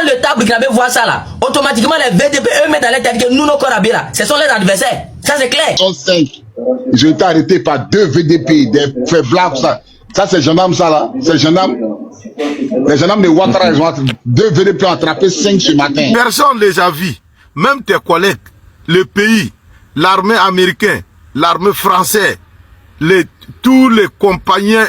l'État burkinabé voit ça là, automatiquement les VDP eux mettent dans la tête que nous, nos Korabé là, ce sont les adversaires. Ça c'est clair. Ils sont 5. Ils ont été arrêtés par 2 VDP, des faibles ça. Ça c'est gendarme ça là. C'est gendarme. Les gendarmes de Ouattara, ils ont 2 VDP ont attrapé 5 ce matin. Personne ne les a vus. Même tes collègues, le pays, l'armée américaine, l'armée française, tous les compagnons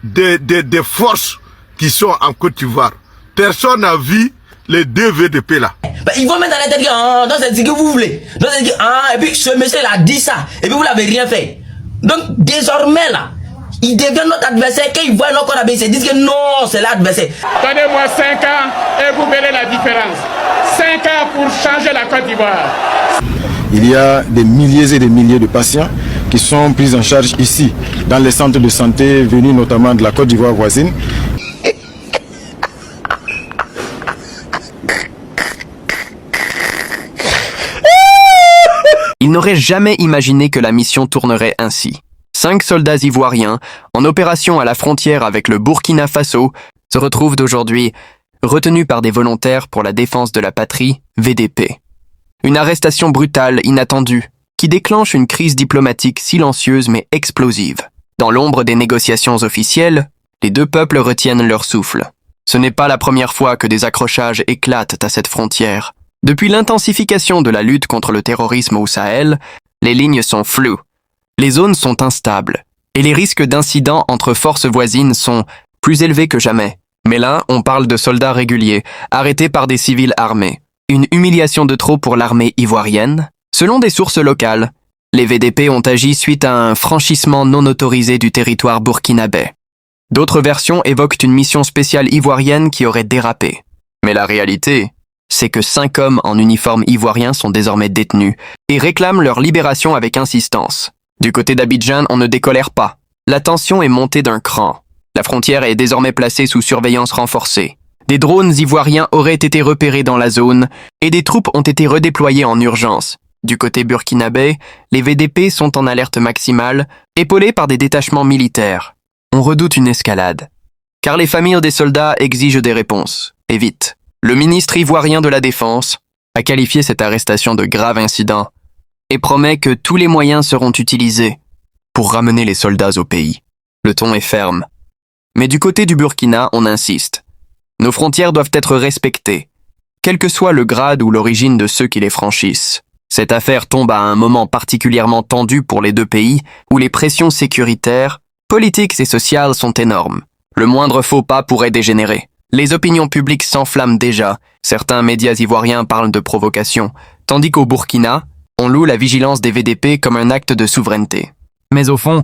des forces qui sont en Côte d'Ivoire. Personne n'a vu les 2 VDP là. Bah, ils vont mettre dans la tête que donc c'est ce que vous voulez. Donc c'est et puis ce monsieur il a dit ça. Et puis vous l'avez rien fait. Donc désormais là, ils deviennent notre adversaire. Quand ils voient nos Korabé, ils se disent que non, c'est l'adversaire. Donnez-moi 5 ans et vous verrez la différence. 5 ans pour changer la Côte d'Ivoire. Il y a des milliers et des milliers de patients qui sont pris en charge ici, dans les centres de santé venus notamment de la Côte d'Ivoire voisine. Il n'aurait jamais imaginé que la mission tournerait ainsi. 5 soldats ivoiriens, en opération à la frontière avec le Burkina Faso, se retrouvent aujourd'hui retenus par des volontaires pour la défense de la patrie, VDP. Une arrestation brutale, inattendue, qui déclenche une crise diplomatique silencieuse mais explosive. Dans l'ombre des négociations officielles, les 2 peuples retiennent leur souffle. Ce n'est pas la première fois que des accrochages éclatent à cette frontière. Depuis l'intensification de la lutte contre le terrorisme au Sahel, les lignes sont floues, les zones sont instables, et les risques d'incidents entre forces voisines sont plus élevés que jamais. Mais là, on parle de soldats réguliers, arrêtés par des civils armés. Une humiliation de trop pour l'armée ivoirienne. Selon des sources locales, les VDP ont agi suite à un franchissement non autorisé du territoire burkinabé. D'autres versions évoquent une mission spéciale ivoirienne qui aurait dérapé. Mais la réalité, c'est que 5 hommes en uniforme ivoirien sont désormais détenus et réclament leur libération avec insistance. Du côté d'Abidjan, on ne décolère pas. La tension est montée d'un cran. La frontière est désormais placée sous surveillance renforcée. Des drones ivoiriens auraient été repérés dans la zone et des troupes ont été redéployées en urgence. Du côté burkinabé, les VDP sont en alerte maximale, épaulés par des détachements militaires. On redoute une escalade, car les familles des soldats exigent des réponses, et vite. Le ministre ivoirien de la Défense a qualifié cette arrestation de grave incident et promet que tous les moyens seront utilisés pour ramener les soldats au pays. Le ton est ferme. Mais du côté du Burkina, on insiste. Nos frontières doivent être respectées, quel que soit le grade ou l'origine de ceux qui les franchissent. Cette affaire tombe à un moment particulièrement tendu pour les 2 pays où les pressions sécuritaires, politiques et sociales sont énormes. Le moindre faux pas pourrait dégénérer. Les opinions publiques s'enflamment déjà, certains médias ivoiriens parlent de provocation, tandis qu'au Burkina, on loue la vigilance des VDP comme un acte de souveraineté. Mais au fond,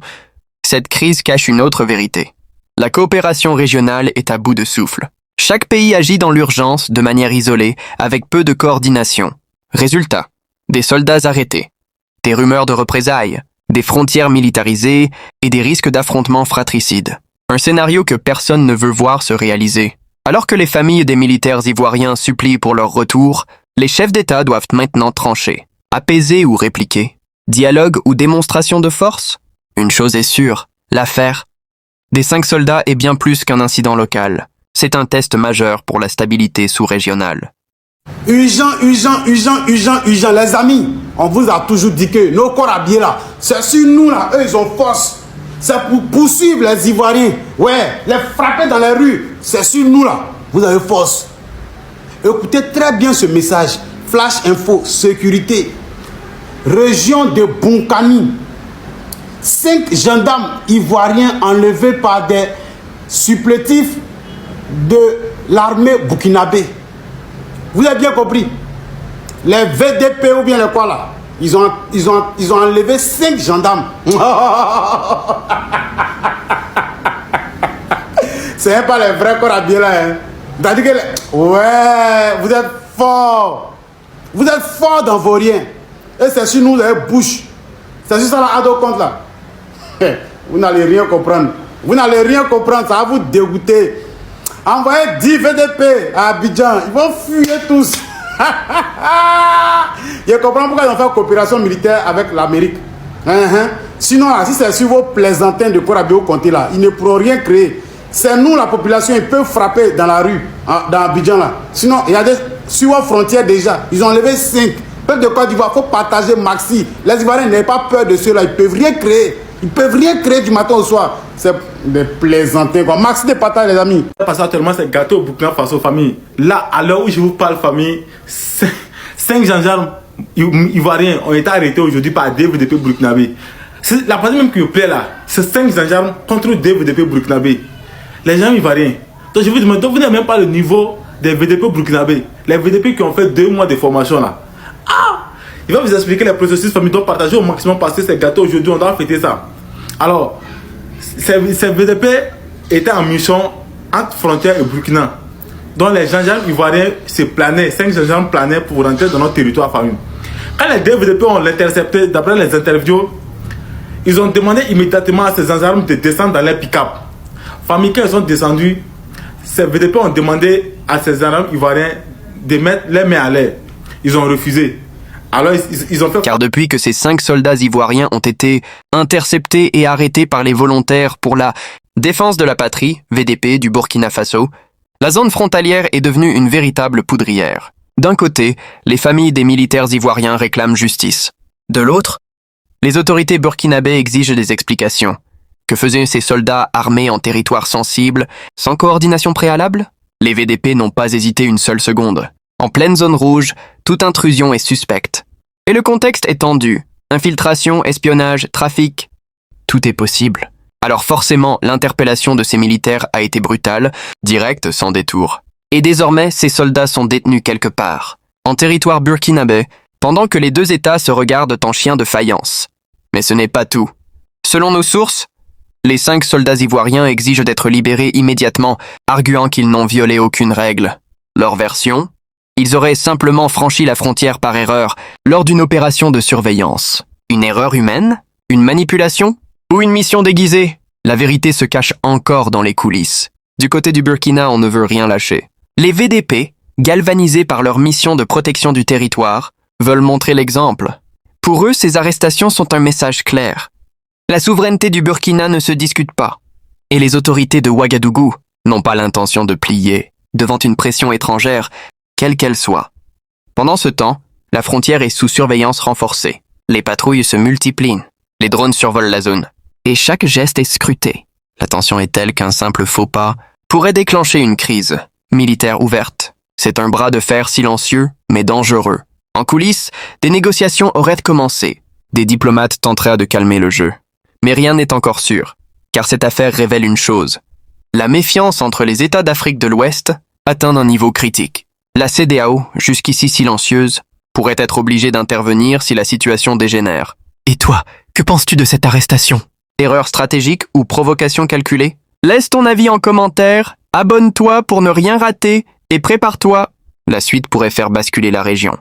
cette crise cache une autre vérité. La coopération régionale est à bout de souffle. Chaque pays agit dans l'urgence, de manière isolée, avec peu de coordination. Résultat, des soldats arrêtés, des rumeurs de représailles, des frontières militarisées et des risques d'affrontements fratricides. Un scénario que personne ne veut voir se réaliser. Alors que les familles des militaires ivoiriens supplient pour leur retour, les chefs d'État doivent maintenant trancher. Apaiser ou répliquer? Dialogue ou démonstration de force? Une chose est sûre, l'affaire des 5 soldats est bien plus qu'un incident local. C'est un test majeur pour la stabilité sous-régionale. Urgent, les amis. On vous a toujours dit que nos Korabé là, c'est sur nous là, eux ils ont force. C'est pour poursuivre les Ivoiriens. Ouais, les frapper dans les rues. C'est sur nous là. Vous avez force. Écoutez très bien ce message. Flash info, sécurité. Région de Bonkani. 5 gendarmes ivoiriens enlevés par des supplétifs de l'armée burkinabé. Vous avez bien compris. Les VDP ou bien les quoi là, ils ont enlevé 5 gendarmes. C'est pas les vrais Korabé là. Hein. C'est-à-dire que ouais, vous êtes forts. Vous êtes forts dans vos riens. Et c'est sur nous, vous avez bouche. C'est sur ça la ado compte là. Vous n'allez rien comprendre. Vous n'allez rien comprendre, ça va vous dégoûter. Envoyez 10 VDP à Abidjan, ils vont fuir tous. Je comprends pourquoi ils ont fait coopération militaire avec l'Amérique. Sinon, si c'est sur vos plaisantins de Korabé au Comté là, ils ne pourront rien créer. C'est nous, la population, ils peuvent frapper dans la rue, dans Abidjan là. Sinon, il y a des sur la frontière déjà. Ils ont enlevé 5. Peuple de Côte d'Ivoire, il faut partager maxi. Les Ivoiriens n'aient pas peur de ceux-là. Ils ne peuvent rien créer. Ils ne peuvent rien créer du matin au soir. C'est des plaisantins quoi. Maxi de partage les amis. Parce que actuellement c'est gâteau au Burkina Faso famille. Là, à l'heure où je vous parle famille, 5 gendarmes ivoiriens ont été arrêtés aujourd'hui par DVDP burkinabé. La partie même qui me plaît là, c'est 5 gendarmes contre DVDP burkinabé. Les gens ivoiriens. Donc je vous demande, donc vous n'avez même pas le niveau des VDP burkinabé. Les VDP qui ont fait 2 mois de formation là. Ah! Il va vous expliquer les processus famille doivent partager au maximum parce que ces gâteaux aujourd'hui on doit fêter ça. Alors, ces VDP étaient en mission entre frontières et Burkina. Donc les gendarmes ivoiriens se planaient, 5 gendarmes planaient pour rentrer dans notre territoire famille. Quand les deux VDP ont l'intercepté, d'après les interviews, ils ont demandé immédiatement à ces gendarmes de descendre dans les pick-up. Famille, quand ils sont descendus, ces VDP ont demandé à ces gendarmes ivoiriens de mettre les mains à l'air. Ils ont refusé. Alors ils ont fait... Car depuis que ces 5 soldats ivoiriens ont été interceptés et arrêtés par les volontaires pour la défense de la patrie, VDP, du Burkina Faso, la zone frontalière est devenue une véritable poudrière. D'un côté, les familles des militaires ivoiriens réclament justice. De l'autre, les autorités burkinabées exigent des explications. Que faisaient ces soldats armés en territoire sensible, sans coordination préalable? Les VDP n'ont pas hésité une seule seconde. En pleine zone rouge, toute intrusion est suspecte. Et le contexte est tendu. Infiltration, espionnage, trafic. Tout est possible. Alors forcément, l'interpellation de ces militaires a été brutale, directe, sans détour. Et désormais, ces soldats sont détenus quelque part, en territoire burkinabé, pendant que les 2 États se regardent en chiens de faïence. Mais ce n'est pas tout. Selon nos sources, les 5 soldats ivoiriens exigent d'être libérés immédiatement, arguant qu'ils n'ont violé aucune règle. Leur version? Ils auraient simplement franchi la frontière par erreur, lors d'une opération de surveillance. Une erreur humaine? Une manipulation? Ou une mission déguisée? La vérité se cache encore dans les coulisses. Du côté du Burkina, on ne veut rien lâcher. Les VDP, galvanisés par leur mission de protection du territoire, veulent montrer l'exemple. Pour eux, ces arrestations sont un message clair. La souveraineté du Burkina ne se discute pas. Et les autorités de Ouagadougou n'ont pas l'intention de plier devant une pression étrangère, quelle qu'elle soit. Pendant ce temps, la frontière est sous surveillance renforcée. Les patrouilles se multiplient. Les drones survolent la zone. Et chaque geste est scruté. La tension est telle qu'un simple faux pas pourrait déclencher une crise militaire ouverte. C'est un bras de fer silencieux, mais dangereux. En coulisses, des négociations auraient commencé. Des diplomates tenteraient de calmer le jeu. Mais rien n'est encore sûr, car cette affaire révèle une chose. La méfiance entre les États d'Afrique de l'Ouest atteint un niveau critique. La CEDEAO, jusqu'ici silencieuse, pourrait être obligée d'intervenir si la situation dégénère. Et toi, que penses-tu de cette arrestation? Erreur stratégique ou provocation calculée? Laisse ton avis en commentaire, abonne-toi pour ne rien rater et prépare-toi. La suite pourrait faire basculer la région.